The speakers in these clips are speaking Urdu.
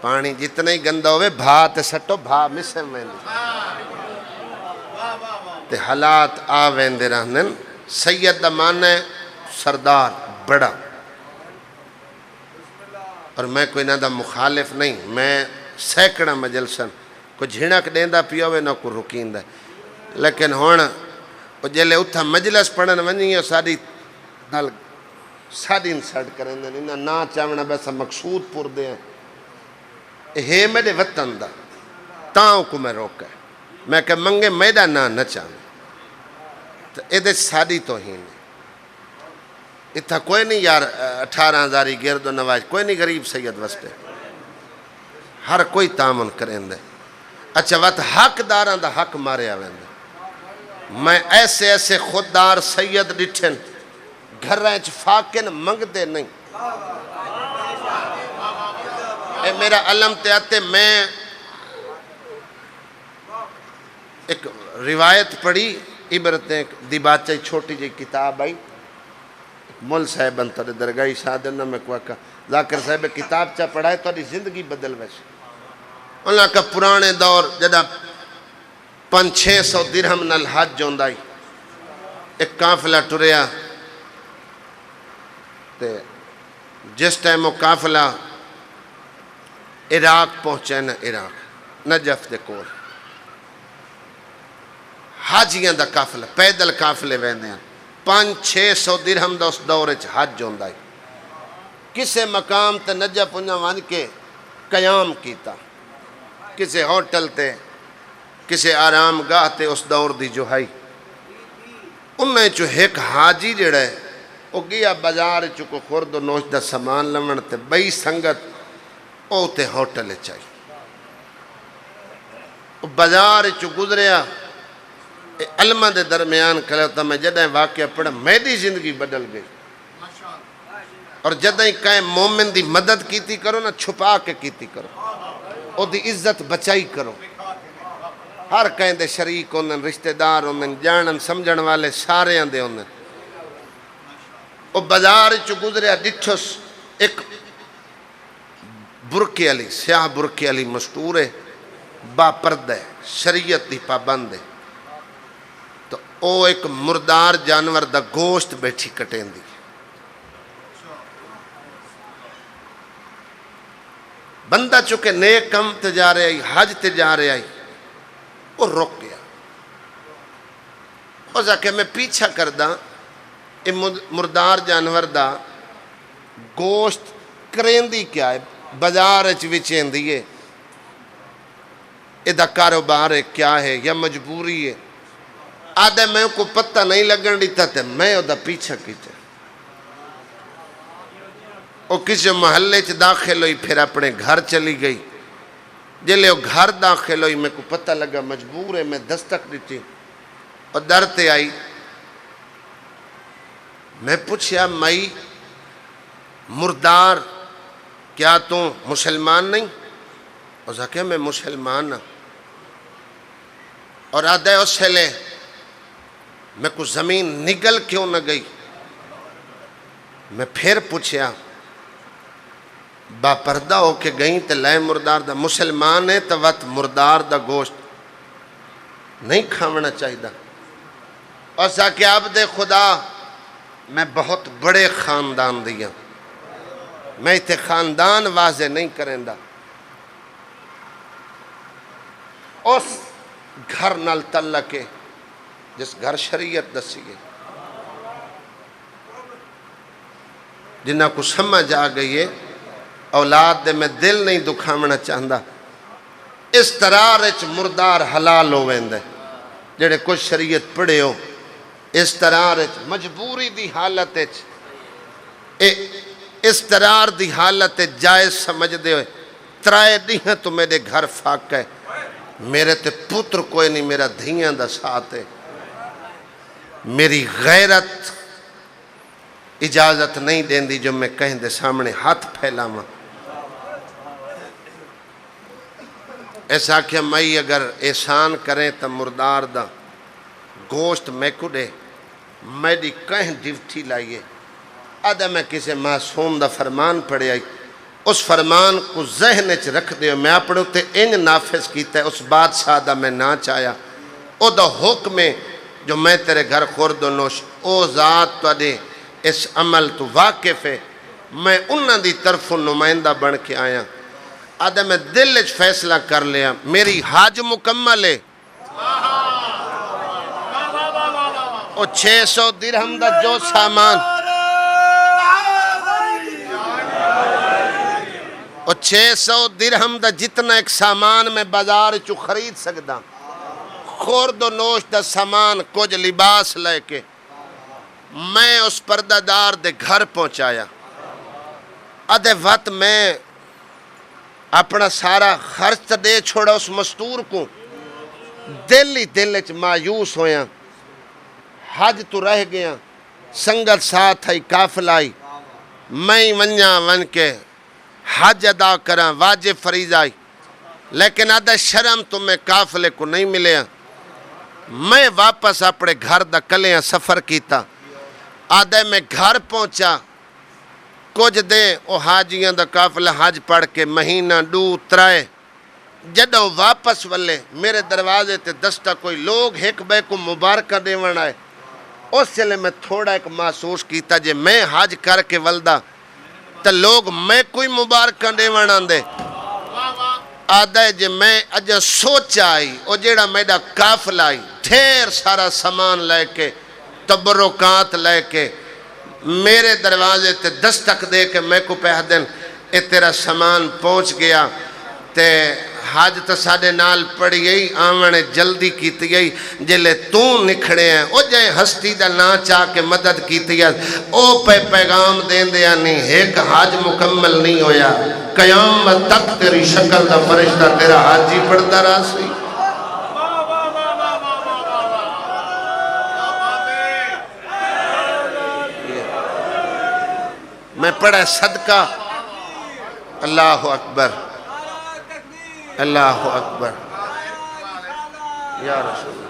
پانی جتنا ہی گندا ہوئے بھا تے سٹو بھا مسے ویندے تے حالات آ ویندے رہنن سید دا معنی ہے سردار بڑا اور میں کوئی نہ دا مخالف نہیں میں سینکڑا مجلسن کوئی جھنک دیندہ پیا ہوئے نہ کوئی رکیندہ لیکن ہونا وہ جلے اتھا مجلس پڑھن ونی ہے ساری نال ساڑین ساڑ کریں دیں انہاں نا چاہونا بیسا مقصود پور دیں ہے میرے وطن دا تاؤں کو میں روکا ہے میں کہ منگے میڈا نا نہ چاہوں تو ایدے ساڑی توہین ہے اتھا کوئی نہیں یار 18,000 گرد و نواز کوئی نہیں غریب سید وستے ہر کوئی تعامل کریں دے اچھا وقت حق داران دا حق مارے آویں دے میں ایسے ایسے خوددار سید ڈٹھن گھر رہنچ فاقن منگ دے نہیں اے میرا علم تے آتے میں ایک روایت پڑھی عبرتیں دی بادشاہی چھوٹی جی کتاب آئی مول صاحب انتر درگاہی شادنہ میں کوئی کہا ذاکر صاحب کتاب چاہ پڑھائے تو دی زندگی بدل ویسے اللہ کا پرانے دور جدہ 500-600 درہم نال حج جوندائی ایک کافلہ ٹریا تے جس ٹائم وہ کافلہ عراق پہنچے نا عراق نجف دے کول حاجیاں دا کافلہ پیدل کافلے ویندے ہیں 500-600 درہم دا اس دورے چھ حج جوندائی کسے مقام تے نجف انہاں وان کے قیام کیتا کسے ہوٹل تے کسے آرام گاہ تے اس دور دی جو ہے انہیں چو ایک حاجی جڑا ہے وہ گیا بازار چکو خورد و نوش دا سامان لمن تے بئی سنگت او تے ہوٹل چاہی بازار چو گزریا علمہ دے درمیان کہتا میں جدہیں واقعہ پڑھا میری زندگی بدل گئی اور جدہیں کہیں مومن دی مدد کیتی کرو نا چھپا کے کیتی کرو او دی عزت بچائی کرو ہر کہیں دے شریک ہوندن رشتہ دار ہوندن جانن سمجھن والے سارے آندے ہوندن او بازار چو گزریا ڈٹھوس ایک برکی علی سیاہ برکی علی مستور ہے با پردہ ہے شریعت دی پابند ہے تو او ایک مردار جانور دا گوشت بیٹھی کٹیں دی بندہ چکے نیک کم تے جا رہے آئی حج تے جا رہے آئی وہ رک گیا او جا کہ میں پیچھا کردہ یہ مردار جانور دا گوشت کریندی کیا ہے بازار وچین دیئے یہ دا کاروبار ہے کیا ہے یا مجبوری ہے آدھے میں کو پتہ نہیں لگن دیتا تھے میں دا پیچھا کیتے وہ کسی محلے چھ داخل ہوئی پھر اپنے گھر چلی گئی جلے وہ گھر داخل ہوئی میں کو پتہ لگا مجبور ہے میں دستک دیتی اور درتے آئی میں پوچھیا مائی مردار کیا تو مسلمان نہیں اور کہا میں مسلمان ہوں اور آدھے اس سے لے میں کو زمین نگل کیوں نہ گئی میں پھر پوچھیا با پردہ ہو کے گئیں تے لائے مردار دا مسلمان ہے تو وقت مردار دا گوشت نہیں کھاونا چاہی دا اور سا کہ عبد خدا میں بہت بڑے خاندان دیا میں تے خاندان واضح نہیں کریں دا اس گھر نال تعلقے جس گھر شریعت دسی گئی جنہاں کو سمجھ آ گئی ہے اولاد دے میں دل نہیں دکھامنا چاہندہ اس طرح رچ مردار حلال ہو ویندے جڑے کچھ شریعت پڑھے ہو اس طرح رچ مجبوری دی حالت اس طرح دی حالت جائز سمجھ دے ہوئے ترائے دیہاں تو میرے گھر فاق ہے میرے تے پتر کوئی نہیں میرا دھیاں دا ساتھ ہے میری غیرت اجازت نہیں دین دی جو میں کہیں دے سامنے ہاتھ پھیلا ماں ایسا کہ میں اگر احسان کریں تو مردار دا گوشت میں کڑے میں دی کہیں ڈیوٹی لائیے آدھا میں کسی معصوم دا فرمان پڑے آئی اس فرمان کو ذہن چ رکھ دیو میں اپنے اتے انج نافذ کیتا ہے، اس بادشاہ دا میں نہ چاہیا، او دا حکم ہے جو میں تیرے گھر خورد و نوش، او ذات تواڈے اس عمل تو واقف ہے، میں انہاں دی طرف نمائندہ بن کے آیا، آدھا میں دل وچ فیصلہ کر لیا میری حج مکمل ہے، او 600 درہم دا جو سامان، اور 600 درہم دا جتنا ایک سامان میں بازار چو خرید سکتا، خورد و نوش دا سامان کچھ لباس لے کے میں اس پردہ دار دے گھر پہنچایا، ادھے وقت میں اپنا سارا خرچ دے چھوڑا اس مستور کو، دل ہی دل چ مایوس ہویا، حج تو رہ گیا، سنگت ساتھ آئی کافل آئی، میں ونجا ون کے حج ادا کرا واجب فریض آئی، لیکن آدھا شرم تمہیں قافلے کو نہیں ملے، میں واپس اپنے گھر دا کلیاں سفر کیتا، آدھا میں گھر پہنچا کچھ دے او حاجیاں دا قافلہ حج پڑھ کے مہینہ ڈو ترائے، جدوں واپس والے میرے دروازے تے دستہ کوئی لوگ ایک بے کو مبارکہ دیوان آئے، اس سے میں تھوڑا ایک محسوس کیتا جے میں حج کر کے والدہ تو لوگ میں کوئی مبارکہ دیوان آندے، آدھا جے میں اجا سوچا آئی او جیڑا میڈا قافلہ آئی ڈھیر سارا سامان لے کے تبرکات لے کے میرے دروازے تے دستک دے کے میں کو پہ دن اے تیرا سامان پہنچ گیا تے حج تو ساڑے نال پڑی گئی آمنے جلدی کیتی گئی جلے تو نکھڑے ہیں او جائے ہستی دا نا چاہ کے مدد کیتی گئی او پہ پیغام دین دیا نہیں ایک حج مکمل نہیں ہویا قیامت تک تیری شکل دا فرشتہ تیرا حج ہی پڑھتا رہا سی میں پڑھا صدقہ اللہ اکبر اللہ اکبر یا رسول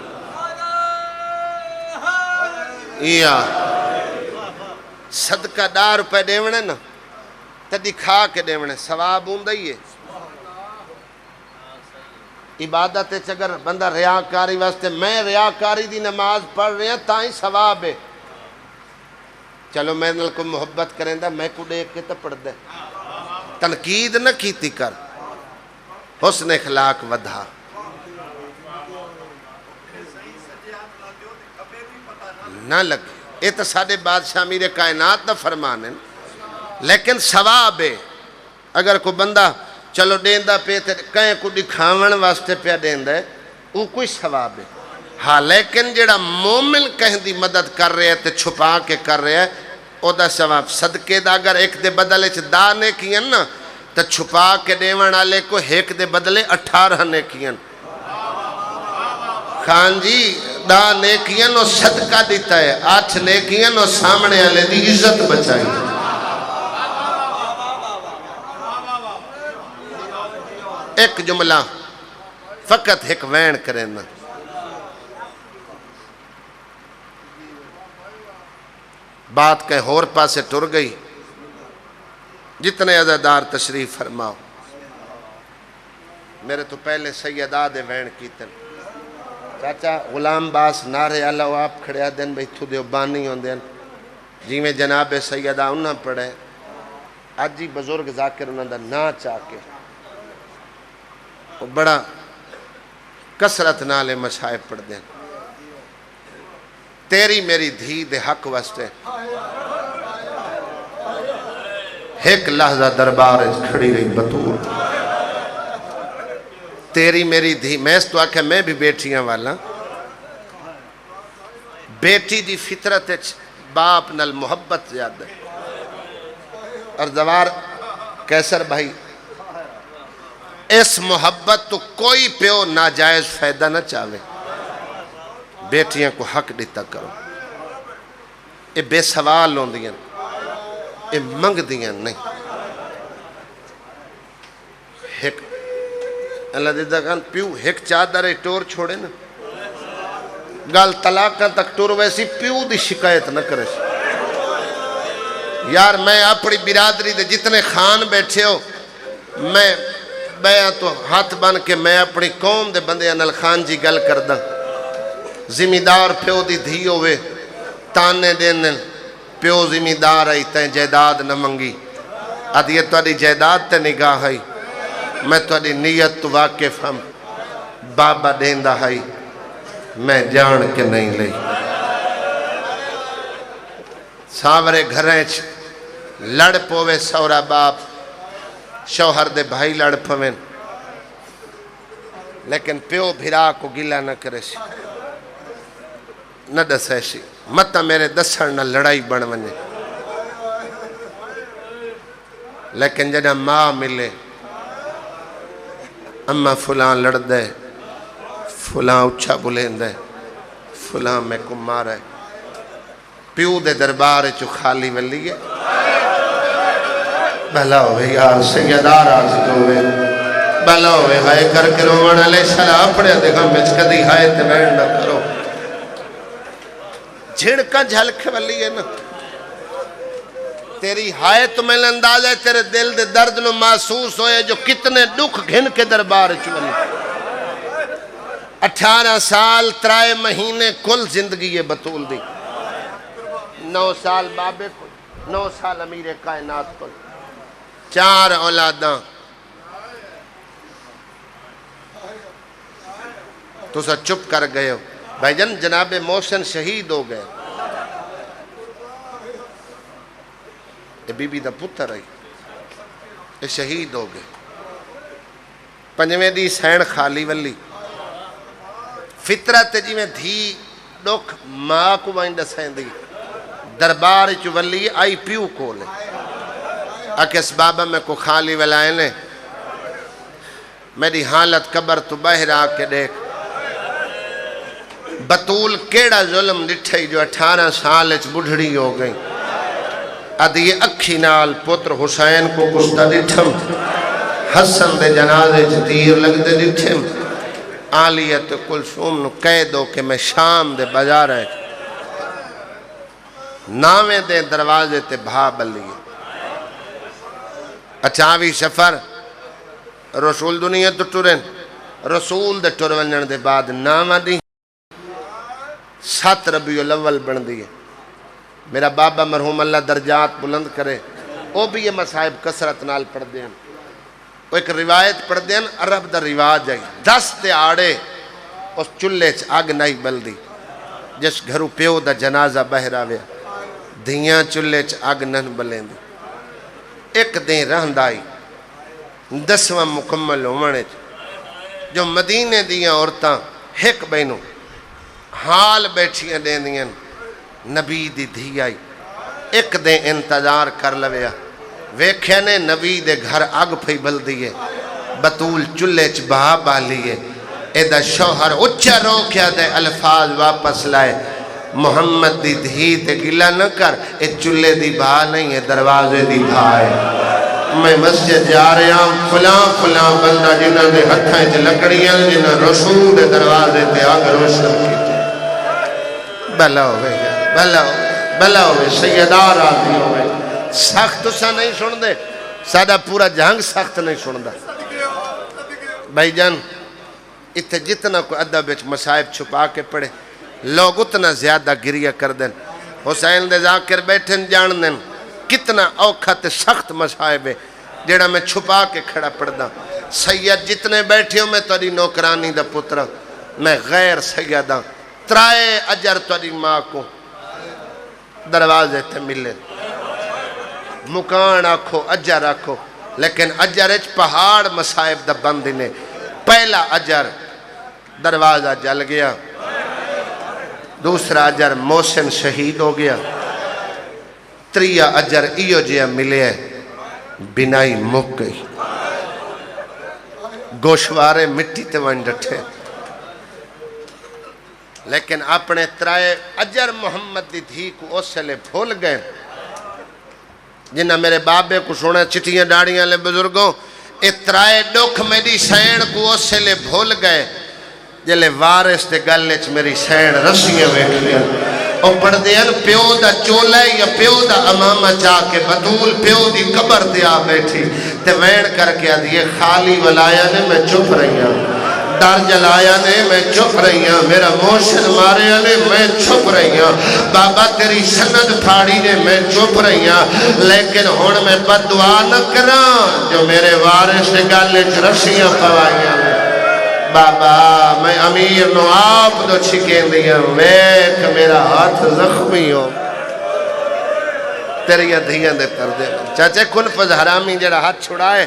یا صدقہ 10 روپے دیونے نا تدی کھا کے دیونے ثواب ہوں دئیے عبادت اگر بندہ ریاکاری واسطے میں ریاکاری دی نماز پڑھ رہے ہیں تائیں ثواب ہے چلو میں نل کو محبت کریں دا میں کو دیکھ کے تا پڑھ دے تنقید نہ کیتی کر حسن اخلاق ودھا نہ لگ یہ تو سارے بادشاہ میرے کائنات نہ فرمانے لیکن ثواب ہے اگر کوئی بندہ چلو دیندہ پہ کہیں کو دکھاون واسطے پہ دیندہ ہے وہ کوئی ثواب ہے ہاں لیکن جڑا مومن کہیں دی مدد کر رہے ہیں تے چھپا کے کر رہے ہیں او دا ثواب صدقے دا اگر ایک دے بدلے چھ دانے کیاں نا تو چھپا کے دیوان آلے کو ایک دے بدلے 18 نیکیاں خان جی دا نیکیاں نو صدقہ دیتا ہے 8 نیکیاں نو سامنے آلے دی عزت بچائی ایک جملہ فقط ایک وین کریں نا بات کہیں اور پاسے ٹر گئی جتنے عزادار تشریف فرماؤ میرے تو پہلے سیدہ دے وین کیتن چاچا غلام باس نارے اللہ آپ کھڑیا دن بھئی تھو دیو بانی ہوں دین جی میں جناب سیدہ انہاں پڑھے آج جی بزرگ ذاکر انہاں دا نا چاہ کے وہ بڑا کسرت نالے مشائے پڑھ دیں تیری میری دھی دے حق واسطے ایک لحظہ دربار کھڑی رہی بطور تیری میری دھی میں اس تو آکھے میں بھی بیٹیاں والا بیٹی دی فطرت باپ نل محبت زیادہ اور زوار کیسر بھائی اس محبت تو کوئی پیو ناجائز فائدہ نہ چاہے بیٹیاں کو حق دیتا کرو یہ بے سوال ہوں دیاں یہ منگ دیاں نہیں ایک اللہ دیدہ کہاں پیو ایک چادر ٹور چھوڑے نا گال طلاقہ تک ٹور ویسی پیو دی شکایت نہ کرے یار میں اپنی برادری دے جتنے خان بیٹھے ہو میں بیاں تو ہاتھ بن کے میں اپنی قوم دے بندے نال خان جی گل کردہ زمیندار پیو دی دھی ہوئے تانے دین پیو زمیندار آئی تین جائیداد نہ منگی ادھی یہ تاری جائیداد تے نگاہ آئی میں تاری نیت تو واقف ہم بابا دیندہ آئی میں جان کے نہیں لئی ساورے گھریں لڑ پوے سورا باپ شوہر دے بھائی لڑ پویں لیکن پیو بھرا کو گلہ نہ کرے سی نہ دسے سی مت میرے دسڑ نہ لڑائی بن ونے لیکن جنہ ماں ملے اما فلاں لڑ دے فلاں اچھا بلین دے فلاں میں کو مارے پیو دے دربار چو خالی ولی ہے بھلا ہوئے یار سیدار آزد ہوئے بھلا ہوئے ہائے کر کے روان علیہ السلام پڑے دیکھا مجھ کدی ہائے تیوین نہ کرو جھڑکا جھلک ولی ہے نا تیری ہائے تمہیں انداز ہے تیرے دل دے درد نو محسوس ہوئے جو کتنے دکھ گھن کے دربار چولی 18 سال 3 مہینے کل زندگی ہے بطول دی 9 سال بابے کو 9 سال امیر کائنات کو 4 اولاداں تو سا چپ کر گئے ہو بھائی جان جناب محسن شہید ہو گئے یہ بی بی دا پتر رہی یہ شہید ہو گئے 5ویں دی سین خالی ولی فطرت جی میں دھی ڈوک ماں کو وائن دسین دی دربار چو ولی آئی پیو کو لے اکس بابا میں کو خالی ولائے نے میری حالت قبر تو باہر آکے دیکھ بطول کیڑا ظلم ڈٹھائی جو 18 سال اچھ بڑھڑی ہو گئی ادھی اکھی نال پتر حسین کو کشتا ڈٹھم حسن دے جنازے چھ تیر لگ دے ڈٹھم آلیت کلثوم نو کہہ دو کہ میں شام دے بازار ہے ناویں دے دروازے تے بھا بلی اچھاوی سفر رسول دنیا تو ٹرین رسول دے ٹرونجن دے بعد ناوہ دی 7 ربیع الاول بن دیئے میرا بابا مرحوم اللہ درجات بلند کرے وہ بھی یہ مصائب کسرت نال پڑھ دیں وہ ایک روایت پڑھ دیں عرب دا رواج ہے 10 تے آڑے اس چلے چھ آگ نہیں بل دی جس گھرو پیو دا جنازہ بہرہ ویا دھیاں چلے چھ آگ نن بلیں دی ایک دیں رہند آئی 10واں مکمل ہونے جو مدینے دیاں عورتاں ہک بینوں حال بیٹھیاں دیں دیاں نبی دی دھی آئی ایک دیں انتظار کر لویا ویکھے نے نبی دے گھر آگ پھئی بل دیئے بطول چلے چھ بہا بالیے ایدہ شوہر اچھا روکیا دے الفاظ واپس لائے محمد دی دھی تے گلہ نہ کر اے چلے دی بہا نہیں ہے دروازے دی بہا ہے میں مسجد جا رہا ہوں فلاں بندہ جنہ دے ہتھائیں چھ لکڑیاں جنہ رسول دے دروازے تے آگ روشن کی بھلا ہوئے بھلا ہوئے سیدار آدمی ہوئے سخت سا نہیں سن دے سادہ پورا جہنگ سخت نہیں سن دا بھائی جان اتھے جتنا کوئی ادب بیچ مسائب چھپا کے پڑے لوگ اتنا زیادہ گریہ کر دیں حسین دے ذاکر بیٹھن جان دیں کتنا اوکھت سخت مسائب ہے جیڑا میں چھپا کے کھڑا پڑ دا سید جتنے بیٹھے ہوں میں تاری نوکرانی دا پترہ میں غیر سیدہ 3 اجر تاری ماں کو دروازے تے ملے مکان آکھو اجر آکھو لیکن اجر اچھ پہاڑ مسائب دا بندی نے پہلا اجر دروازہ جل گیا دوسرا اجر محسن شہید ہو گیا 3 اجر ایو جیا ملے بنائی مک گئی گوشوارے مٹی تے ون ڈٹھے لیکن اپنے 3 اجر محمد دی دھی کو اس سے لے بھول گئے جنہ میرے بابے کو سونا چٹیاں ڈاڑیاں لے بزرگوں اے 3 ڈوکھ میری سین کو اس سے لے بھول گئے جلے وارث دے گلے چ میری سین رسیاں ویکھیاں او پڑھ دین پیو دا چولہ یا پیو دا امامہ چاہ کے بطول پیو دی قبر دیا بیٹھی تے وین کر کے آدھی خالی ولایا نے میں چپ رہی ہوں ڈر جلایا نے میں چپ رہی ہوں میرا موشن ماریا نے میں چپ رہی ہوں بابا تیری سند پھاڑی نے میں چپ رہی ہوں لیکن ہون میں بد دعا نہ کران جو میرے وارث گالے رسیاں پوائیاں بابا میں امیر نو آپ دو چھکیں دیا ویک میرا ہاتھ زخمی ہو تیری دھیاں دے کر دے چاچے کن پز حرامی جڑا ہاتھ چھڑائے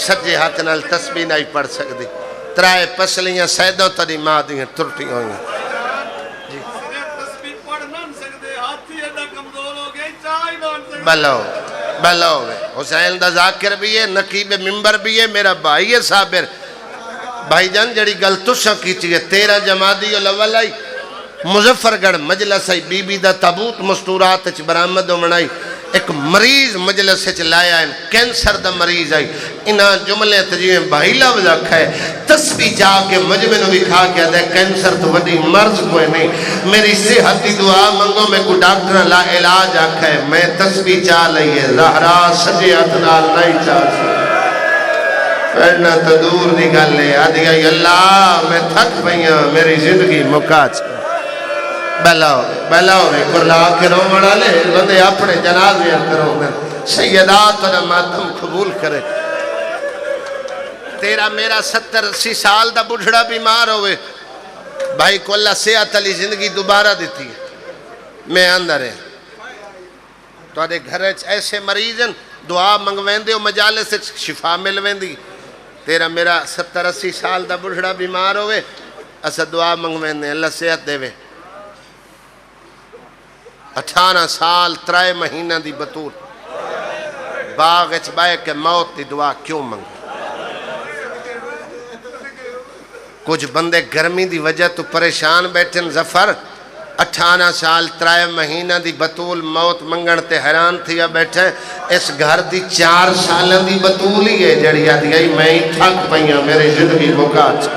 سجے ہاتھ نال تسبیح نہیں پڑھ سکتی ترائے پسلیاں سیدوں تری ماں دیاں ترٹی ہوئیں بلو بلو حسین دا ذاکر بھی ہے نقیب ممبر بھی ہے میرا بھائی ہے صابر بھائی جان جڑی گل تساں کیتی ہے 13 جمادی الاول آئی مظفر گڑھ مجلس آئی بی بی دا تابوت مستورات اچ برآمد منائی ایک مریض مجلس اچ لایا ہے کینسر دا مریض آئی انہاں جملے تجیویں بھائی لفظ رکھا ہے تسبیح جا کے مجمع نو بھی کھا کے دے کینسر تو وڈی مرض کوئی نہیں میری صحتی دعا منگو میں کو ڈاکٹر لا علاج آکھا ہے میں تسبیح چاہ لئیے زہرا سجے اتنال نہیں چاہ سکتا پڑھنا تو دور نکال لے آدھی گئی اللہ میں تھک پہیاں میری زندگی مکاچ بلاؤ میں کرلا کے رو مڑا لے بندے اپنے جنازے کرو میں سیدات اور ماتم قبول کرے تیرا میرا 70-80 سال دا بڑھڑا بیمار ہوئے بھائی کو اللہ صحت علی زندگی دوبارہ دیتی ہے میں اندر ہے تو آدھے گھر ایسے مریض ہیں دعا منگوین دے و مجالے سے شفا ملوین دی تیرا میرا 70-80 سال دا بڑھڑا بیمار ہوئے اسا دعا منگوین دے اللہ صحت دے وے 18 سال 3 مہینہ دی بطور باغ اچ بائے کہ موت دی دعا کیوں منگ کچھ بندے گرمی دی وجہ تو پریشان بیٹھن زفر 18 سال 3 مہینہ دی بطول موت منگن تے حیران تھیا بیٹھے اس گھر دی 4 سالہ دی بطول ہی ہے جڑی آدھی گئی میں ہی تھک پہیاں میری زندگی مکاچ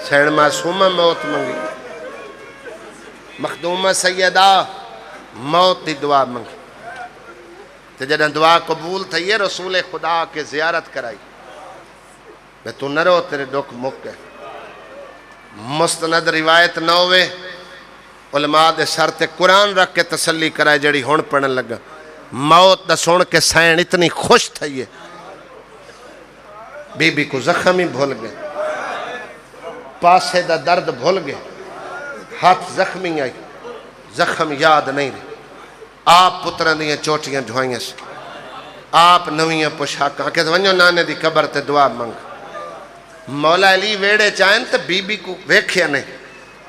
سین معصومہ موت منگی مخدومہ سیدہ موت دی دعا منگی تے جڑا دعا قبول تھا یہ رسول خدا کے زیارت کرائی میں تو نہ رو تیرے ڈوک مک گئے مستند روایت نہ ہوئے علماء دے سر تے قرآن رکھ کے تسلی کرائے جڑی ہون پڑھن لگا موت دا سن کے سین اتنی خوش تھا یہ بی بی کو زخم ہی بھول گئے پاسے دا درد بھول گئے ہاتھ زخمی آئی زخم یاد نہیں رہی آپ پتران دیاں چوٹیاں دھوائیاں سے آپ نویاں پوشاکاں کہ ونجو نانے دی قبر تے دعا منگ مولا علی ویڑے چاہیں تو بی بی کو ویکھیا نہیں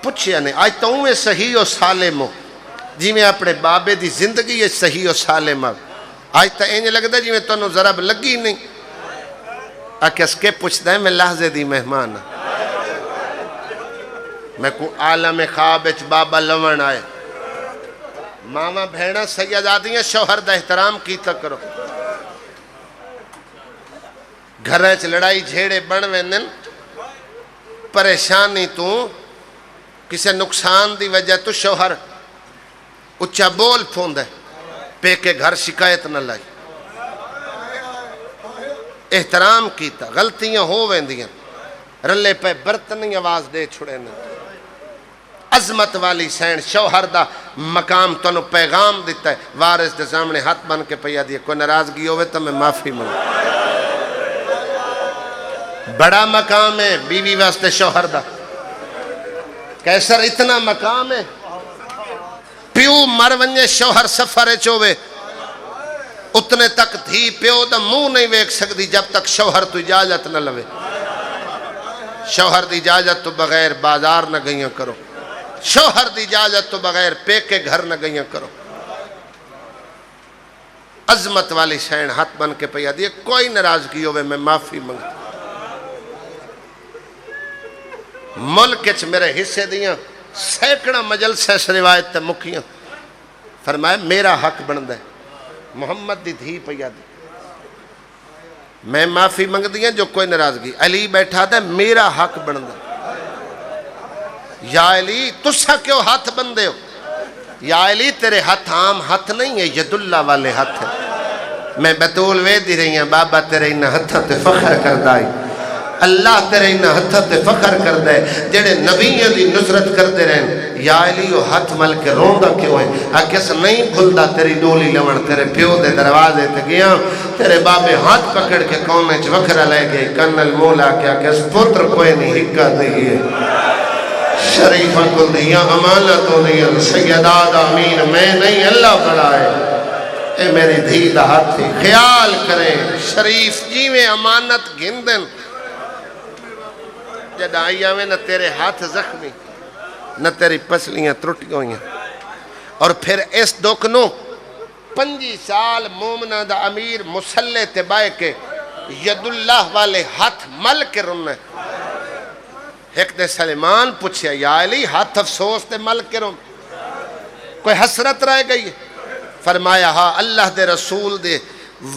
پوچھیا نہیں آج تو ہوں صحیح و سالم ہو جی میں اپنے بابے دی زندگی یہ صحیح و سالم ہو آج تو اینج لگتا جی میں تو انہوں ضرب لگی نہیں آکے اس کے پوچھتا ہے میں لحظے دی مہمان میں کو عالم خواب اچ بابا لون آئے ماما بھیڑا سیدادیاں شوہر دا احترام کیتا کرو گھریں چ لڑائی جھیڑے بنوین پریشانی تو کسے نقصان دی وجہ تو شوہر اچھا بول پھوند ہے پے کے گھر شکایت نہ لائی احترام کیتا غلطیاں ہو ویندیاں رلے پہ برتنی آواز دے چھڑے نہ عظمت والی سین شوہر دا مقام تنو پیغام دیتا ہے وارث دے سامنے ہاتھ بن کے پیا دیا کوئی ناراضگی ہوئے تو میں معافی مانگوں بڑا مقام ہے بیوی واسطے شوہر دا کیسر اتنا مقام ہے پیو مر ونجے شوہر سفر چوے اتنے تک تھی پیو دا منہ نہیں ویک سکتی جب تک شوہر تو اجازت نہ لوے شوہر دی اجازت تو بغیر بازار نہ گئیاں کرو شوہر دی اجازت تو بغیر پے کے گھر نہ گئیاں کرو عظمت والی شین ہاتھ بن کے پیا دیے کوئی ناراضگی ہوئے میں معافی منگتا ملک اچ میرے حصے دیاں سینکڑا مجلس اس روایت تے مکیاں فرمائے میرا حق بند ہے محمد دی دھی پیا دی میں معافی منگ دیاں جو کوئی ناراضگی علی بیٹھا تھا میرا حق بند ہے یا علی تسا کیوں ہاتھ بندے ہو؟ یا علی تیرے ہاتھ عام ہاتھ نہیں ہے، ید اللہ والے ہاتھ ہیں۔ میں بطول ویدی رہی ہیں بابا تیرے انہا ہتھا تے فخر کردائی، اللہ تیرے انہا ہتھا تے فخر کردائے، جڑے نبیوں دی نصرت کردے رہن۔ یا علی وہ ہاتھ مل کے روندہ کیوں ہے؟ آکیس نہیں بھلدا تیری ڈولی لمن تیرے پیو دے دروازے تے گیا، تیرے بابے ہاتھ پکڑ کے کونے چ وکھرا لے گئی، کنل مولا کیا کس پتر کوئی نہیں ہکا دیئے شریفہ کو دیا امانتوں دیا سیداد آمین میں نہیں اللہ بڑھائے اے میری دھی دا ہاتھ تھی خیال کریں شریف جی میں امانت گھندن جد آئیا میں نہ تیرے ہاتھ زخمی نہ تیری پسلیاں ترٹی ہوئیں اور پھر اس دکھنوں 5 سال مومنہ دا امیر مسلح تبائے کے ید اللہ والے ہاتھ مل کے رننے ایک نے سلیمان پوچھیا یا علی ہاتھ افسوس تے مل کے رن کوئی حسرت رہ گئی ہے؟ فرمایا ہاں اللہ دے رسول دے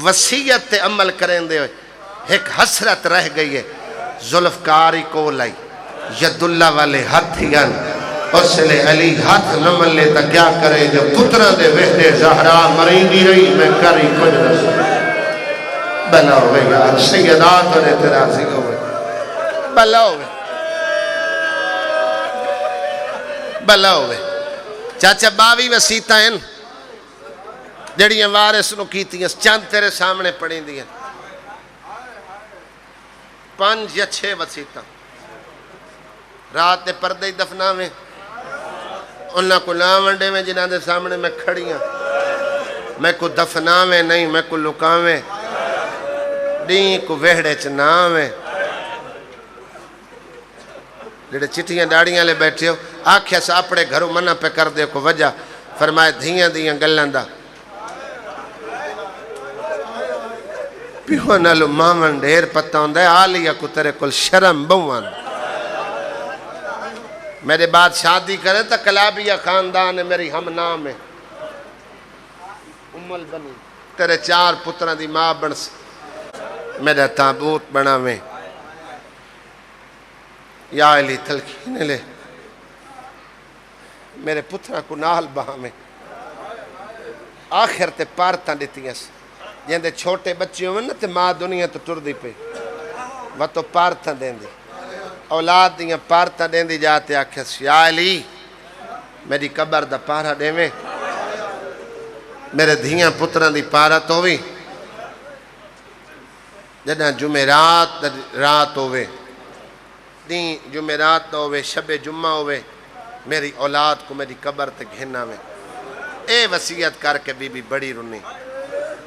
وصیت تے عمل کریں دے ایک حسرت رہ گئی ہے ذوالفقاری کو لائی ید اللہ والے ہاتھ ہی ان اس لئے علی ہاتھ نہ ملے تا کیا کرے جو پترہ دے وحدے زہرا مریندی رہی میں کری کچھ رسول بلا ہوئے یار سیدات اور اعتراضی ہوئے بلا ہوئے بلا ہوئے چاچا باوی وسیطہ ہیں جڑیاں وارث نو کیتی ہیں چند تیرے سامنے پڑیں دی ہیں 5 یا 6 وسیطہ رات دے پردے دفنا میں انہاں کو لاونڈے میں جنہاں دے سامنے میں کھڑیاں میں کو دفنا میں نہیں میں کو لکاویں دین کو وہڑے چناویں جڑے چٹیاں ڈاڑیاں لے بیٹھے ہو آکھیا سا اپنے گھروں منہ پہ کر دے کو وجہ فرمائے دھیاں دیاں گلندہ پیہو نالو مامن ڈھیر پتہ ہوندہ ہے آلیا کو تیرے کل شرم بوان میرے بعد شادی کرے تا کلابیہ خاندان ہے میری ہم نام ہے امال بنی تیرے 4 پتران دی ماں بن سے میرا تابوت بنا میں یا علی تلقین لے میرے پترہ کو نال بہا میں آخر تے پارتاں دیتی ہیں جن دے چھوٹے بچیوں میں نا تے ماں دنیا تو ٹر دی پہ وہ تو پارتاں دیں دی اولاد دیاں پارتاں دیں دی جاتے آخر یا علی میری قبر دا پارا دے میں میرے دھیاں پتران دی پارا تو بھی جنہاں جمعرات رات ہوئے دین جمعرات نہ ہوئے شب جمعہ ہوئے میری اولاد کو میری قبر تے گھننا میں اے وصیت کر کے بی بی بڑی رنی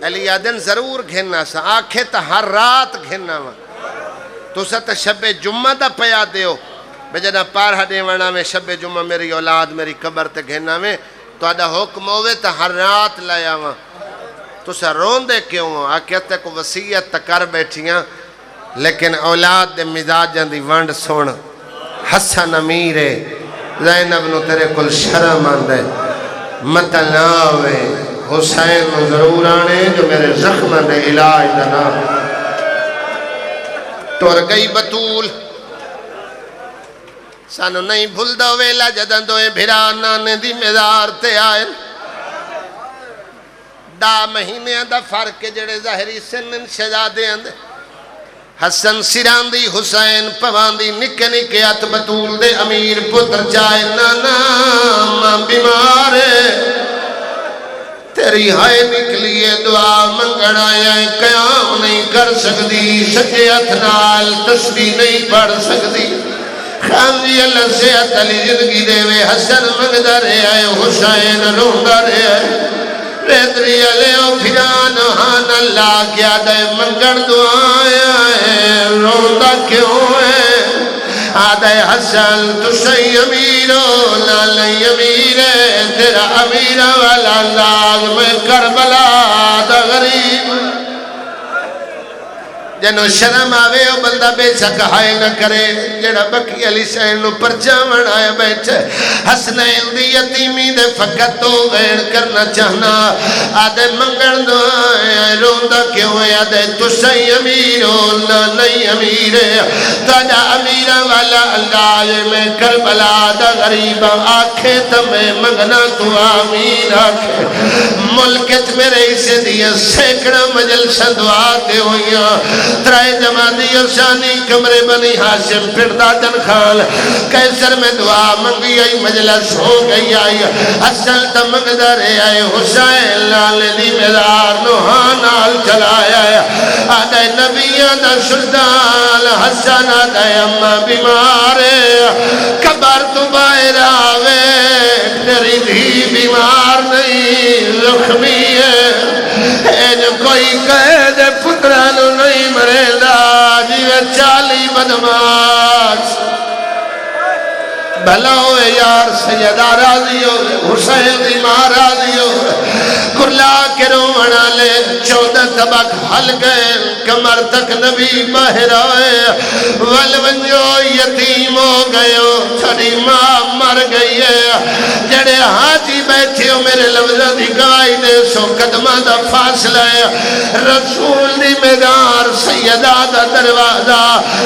علی آدن ضرور گھننا سا آنکھیں تا ہر رات گھننا میں تو سا تا شب جمعہ دا پیا دیو بجنہ پارہ دیوانا میں شب جمعہ میری اولاد میری قبر تے گھننا میں تو آدھا حکم ہوئے تا ہر رات لایا میں تو سا رون دے کیوں ہوں آنکھیں تے کو وصیت تا کر بیٹھیاں لیکن اولاد دے مزاجاں دی وانڈ سون حسن امیرے زینب نو تیرے کل شرم آندے مطلاوے حسین نو ضرور آنے جو میرے زخم دے علاج دنا ٹور گئی بطول سانو نہیں بھول دا ویلا جدن دوئے بھرا نانے دی مزار تے آئے دا مہینے دا فرق جڑے ظاہری سنن شہزادے اندے حسن سران دی حسین پوان دی نکے نکے ات بطول دے امیر پتر چائے نانا ماں بیمارے تیری ہائے نکلیے دعا منگڑ آیا قیام نہیں کر سکتی سچے اتنال تسبیح نہیں پڑھ سکتی خانجی اللہ سے اتلی زندگی دے وے حسن منگدہ رہے آئے حسین روندہ رہے آئے ریدری علیہ پھران ہان اللہ کیا دے منگڑ دعایا ہے روندہ کیوں ہے آدھے حسن تو سی امیرو نالی امیرے تیرا امیرہ والا لاغ میں کربلا دا غریب جنو شرم آوے او بندہ بے شک ہائے نہ کرے جڑا بکی علی سین نو پرچاون آئے بیٹھے حسنین دی یتیمی دے فقط تو غیر کرنا چاہنا آدھے منگن دو آئے روندہ کیوں ہے آدھے تو سی امیر ہو نہیں امیر ہے تاجا امیرہ والا اللہ میں کربلا دا غریبہ آنکھیں تمہیں منگنا تو آمین آنکھیں ملکت میرے اسے دیا سیکڑا مجلسہ دعا دے ہوئیاں ترائے جماعتی ارشانی کمرے بنی حاشم پردہ جن خان کیسر میں دعا منگی آئی مجلس ہو گئی آئی حسن تمقدر آئے حسین لال دی مدار نوحان آل چلایا آدھے نبیان دا سلطان حسن آدھے اممہ بیمارے کبر تو باہر آوے تیری بھی بیمار نہیں زخمی ہے این کوئی قید پترانو نہیں مرے دا جیوے چالی بدماش بھلا ہوئے یار سیدہ راضی ہو حسین دی ماں راضی ہو کرلا کے رومنا لے 14 طبق حل گئے کمر تک نبی باہر آئے ولونجو یتیم ہو گئے چھڑی ماں مر گئی ہے جڑے حاجی بیٹھے ہو میرے لفظہ دی گواہی دے سو قدمہ دا فاصلہ ہے رسول دی میدار سیدہ دا دروازہ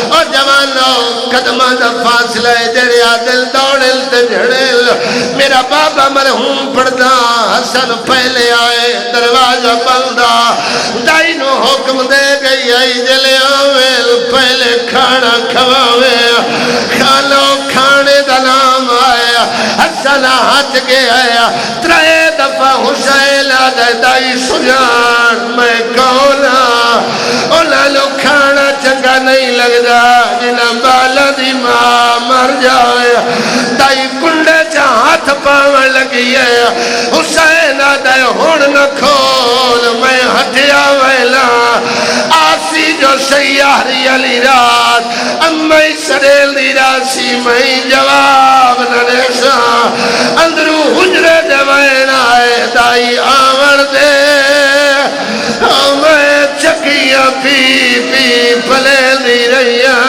اور جوانو قدمہ دا فاصلہ ہے جڑے آدل دوڑل تے جھڑل میرا بابا مرحوم پڑھدا حسن پہلے آئے دروازہ بندہ دائی نو حکم دے گئی آئی جلے آویل پہلے کھانا کھواوے کھانو کھانے دا نام آیا حسن ہاتھ کے آیا ترائے دفعہ حسین آدھے دائی سجان میں کونا اونا لو کھانا چنگا نہیں لگ جا جنہ بالا دی ماں مر جائے دائی کنڈے چاہ ہاتھ پاویں لگی ہے حسین آدھے ہون نہ کھول میں ہتھیا ویلا آسی جو سیاہری علی رات امی سریل دی راسی میں جواب نہ نیسا اندرو حجرے جوین آئے دائی آور دے میں چکیاں پی پی پلے دی رہیاں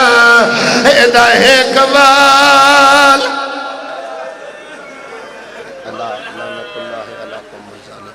اے دائے کمال اللہ لعنت اللہ علیکم وزالہ